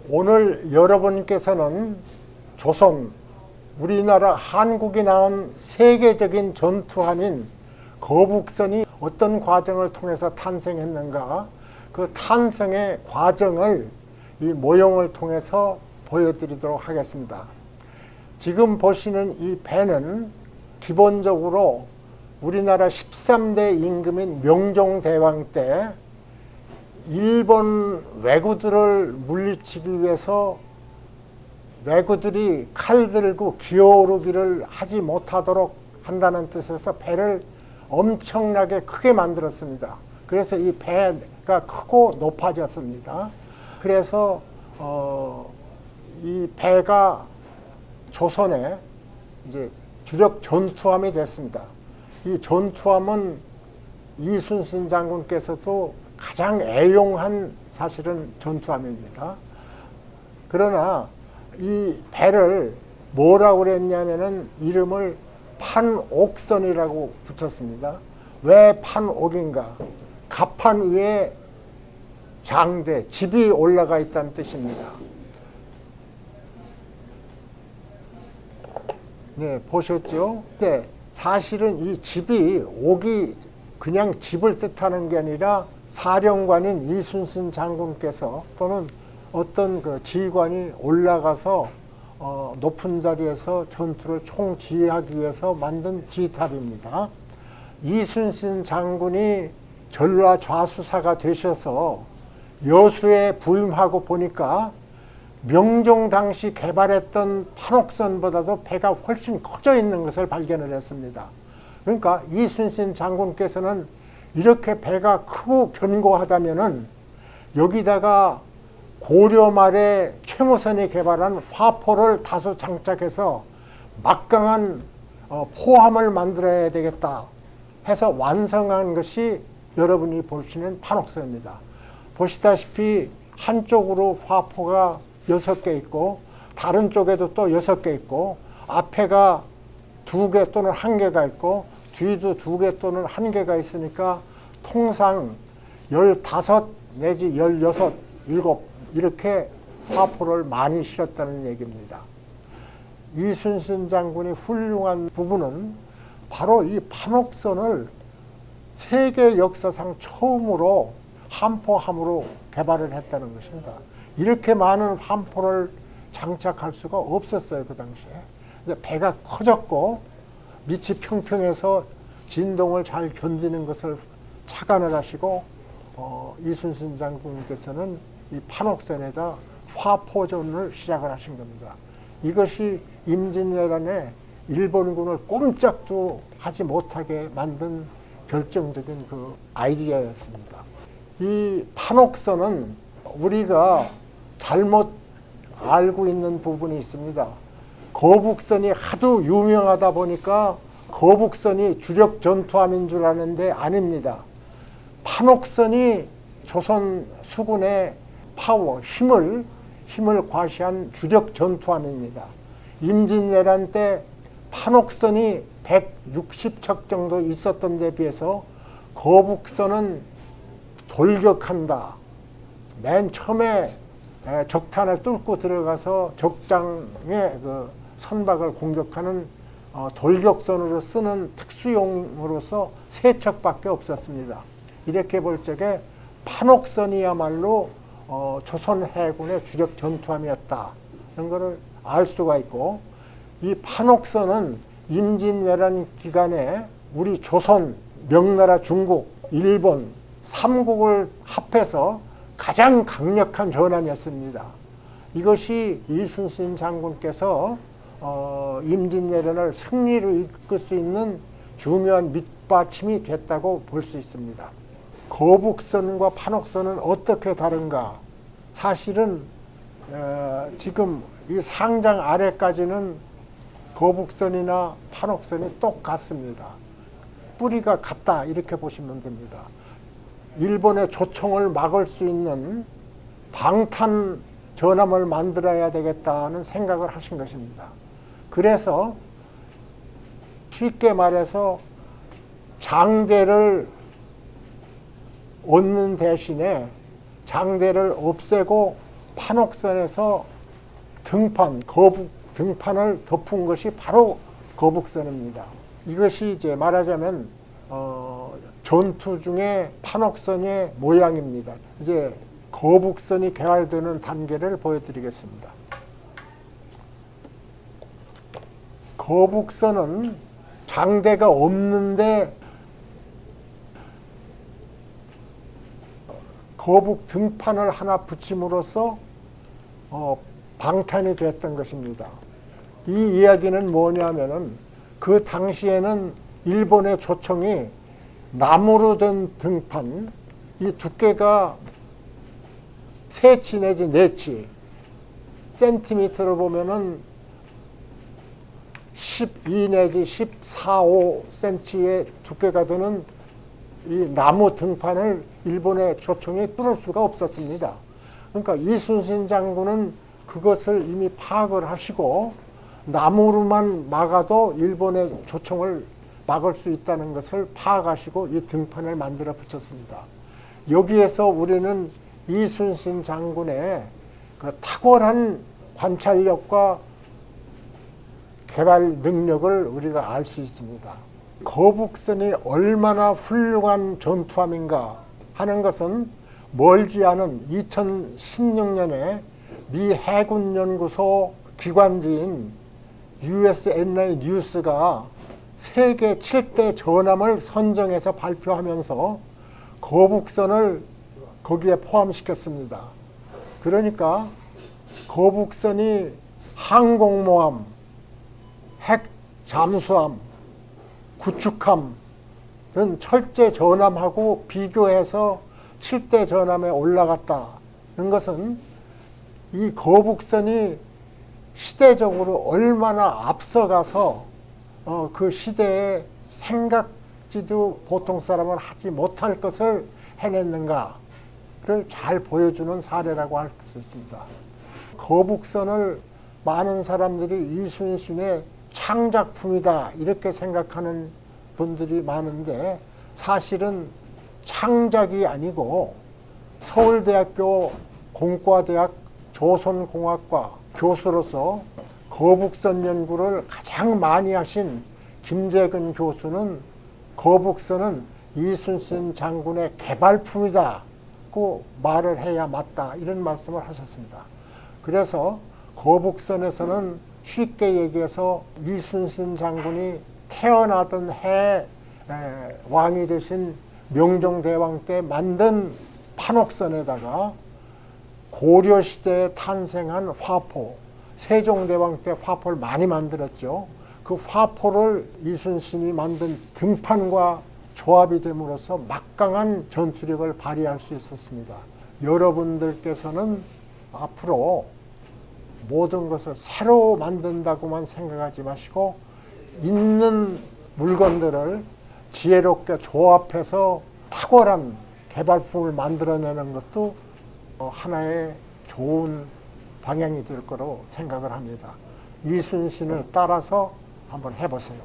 오늘 여러분께서는 조선, 우리나라 한국이 낳은 세계적인 전투함인 거북선이 어떤 과정을 통해서 탄생했는가, 그 탄생의 과정을 이 모형을 통해서 보여드리도록 하겠습니다. 지금 보시는 이 배는 기본적으로 우리나라 13대 임금인 명종대왕 때 일본 왜구들을 물리치기 위해서 왜구들이 칼 들고 기어오르기를 하지 못하도록 한다는 뜻에서 배를 엄청나게 크게 만들었습니다. 그래서 이 배가 크고 높아졌습니다. 그래서 이 배가 조선의 이제 주력 전투함이 됐습니다. 이 전투함은 이순신 장군께서도 가장 애용한 사실은 전투함입니다. 그러나 이 배를 뭐라고 그랬냐면은 이름을 판옥선이라고 붙였습니다. 왜 판옥인가? 갑판 위에 장대, 집이 올라가 있다는 뜻입니다. 네, 보셨죠? 네, 사실은 이 집이 옥이 그냥 집을 뜻하는 게 아니라 사령관인 이순신 장군께서 또는 어떤 그 지휘관이 올라가서 높은 자리에서 전투를 총지휘하기 위해서 만든 지휘탑입니다. 이순신 장군이 전라좌수사가 되셔서 여수에 부임하고 보니까 명종 당시 개발했던 판옥선보다도 배가 훨씬 커져 있는 것을 발견을 했습니다. 그러니까 이순신 장군께서는 이렇게 배가 크고 견고하다면은 여기다가 고려 말에 최무선이 개발한 화포를 다소 장착해서 막강한 포함을 만들어야 되겠다 해서 완성한 것이 여러분이 보시는 판옥선입니다. 보시다시피 한쪽으로 화포가 6개 있고 다른 쪽에도 또 6개 있고 앞에가 2개 또는 1개가 있고 뒤도 2개 또는 1개가 있으니까 통상 15 내지 16, 7 이렇게 화포를 많이 실었다는 얘기입니다. 이순신 장군이 훌륭한 부분은 바로 이 판옥선을 세계 역사상 처음으로 함포함으로 개발을 했다는 것입니다. 이렇게 많은 함포를 장착할 수가 없었어요, 그 당시에. 근데 배가 커졌고 밑이 평평해서 진동을 잘 견디는 것을 착안을 하시고 이순신 장군께서는 이 판옥선에다 화포전을 시작을 하신 겁니다. 이것이 임진왜란에 일본군을 꼼짝도 하지 못하게 만든 결정적인 그 아이디어였습니다. 이 판옥선은 우리가 잘못 알고 있는 부분이 있습니다. 거북선이 하도 유명하다 보니까 거북선이 주력 전투함인 줄 아는데 아닙니다. 판옥선이 조선 수군의 파워, 힘을 과시한 주력 전투함입니다. 임진왜란 때 판옥선이 160척 정도 있었던 데 비해서 거북선은 돌격한다. 맨 처음에 적탄을 뚫고 들어가서 적장의 그 선박을 공격하는 돌격선으로 쓰는 특수용으로서 3척밖에 없었습니다. 이렇게 볼 적에 판옥선이야말로 조선 해군의 주력 전투함이었다. 이런 것을 알 수가 있고, 이 판옥선은 임진왜란 기간에 우리 조선, 명나라, 중국, 일본 3국을 합해서 가장 강력한 전함이었습니다. 이것이 이순신 장군께서 임진왜란을 승리로 이끌 수 있는 중요한 밑받침이 됐다고 볼 수 있습니다. 거북선과 판옥선은 어떻게 다른가? 사실은 지금 이 상장 아래까지는 거북선이나 판옥선이 똑같습니다. 뿌리가 같다 이렇게 보시면 됩니다. 일본의 조총을 막을 수 있는 방탄 전함을 만들어야 되겠다는 생각을 하신 것입니다. 그래서 쉽게 말해서 장대를 얻는 대신에 장대를 없애고 판옥선에서 등판, 거북 등판을 덮은 것이 바로 거북선입니다. 이것이 이제 말하자면 전투 중에 판옥선의 모양입니다. 이제 거북선이 개발되는 단계를 보여드리겠습니다. 거북선은 장대가 없는데 거북 등판을 하나 붙임으로써 방탄이 됐던 것입니다. 이 이야기는 뭐냐면은 그 당시에는 일본의 조총이 나무로 된 등판, 이 두께가 3치 내지 4치, 센티미터로 보면은 12 내지 14, 5cm의 두께가 되는 이 나무 등판을 일본의 조총이 뚫을 수가 없었습니다. 그러니까 이순신 장군은 그것을 이미 파악을 하시고 나무로만 막아도 일본의 조총을 막을 수 있다는 것을 파악하시고 이 등판을 만들어 붙였습니다. 여기에서 우리는 이순신 장군의 그 탁월한 관찰력과 개발 능력을 우리가 알 수 있습니다. 거북선이 얼마나 훌륭한 전투함인가 하는 것은 멀지 않은 2016년에 미 해군연구소 기관지인 USNA 뉴스가 세계 7대 전함을 선정해서 발표하면서 거북선을 거기에 포함시켰습니다. 그러니까 거북선이 항공모함, 핵 잠수함, 구축함 등 철제 전함하고 비교해서 7대 전함에 올라갔다는 것은 이 거북선이 시대적으로 얼마나 앞서가서 그 시대에 생각지도 보통 사람은 하지 못할 것을 해냈는가를 잘 보여주는 사례라고 할 수 있습니다. 거북선을 많은 사람들이 이순신의 창작품이다 이렇게 생각하는 분들이 많은데 사실은 창작이 아니고 서울대학교 공과대학 조선공학과 교수로서 거북선 연구를 가장 많이 하신 김재근 교수는 거북선은 이순신 장군의 개발품이다고 말을 해야 맞다 이런 말씀을 하셨습니다. 그래서 거북선에서는 쉽게 얘기해서 이순신 장군이 태어나던 해 왕이 되신 명종대왕 때 만든 판옥선에다가 고려시대에 탄생한 화포, 세종대왕 때 화포를 많이 만들었죠. 그 화포를 이순신이 만든 등판과 조합이 됨으로써 막강한 전투력을 발휘할 수 있었습니다. 여러분들께서는 앞으로 모든 것을 새로 만든다고만 생각하지 마시고 있는 물건들을 지혜롭게 조합해서 탁월한 개발품을 만들어내는 것도 하나의 좋은 방향이 될 거라고 생각을 합니다. 이순신을 따라서 한번 해보세요.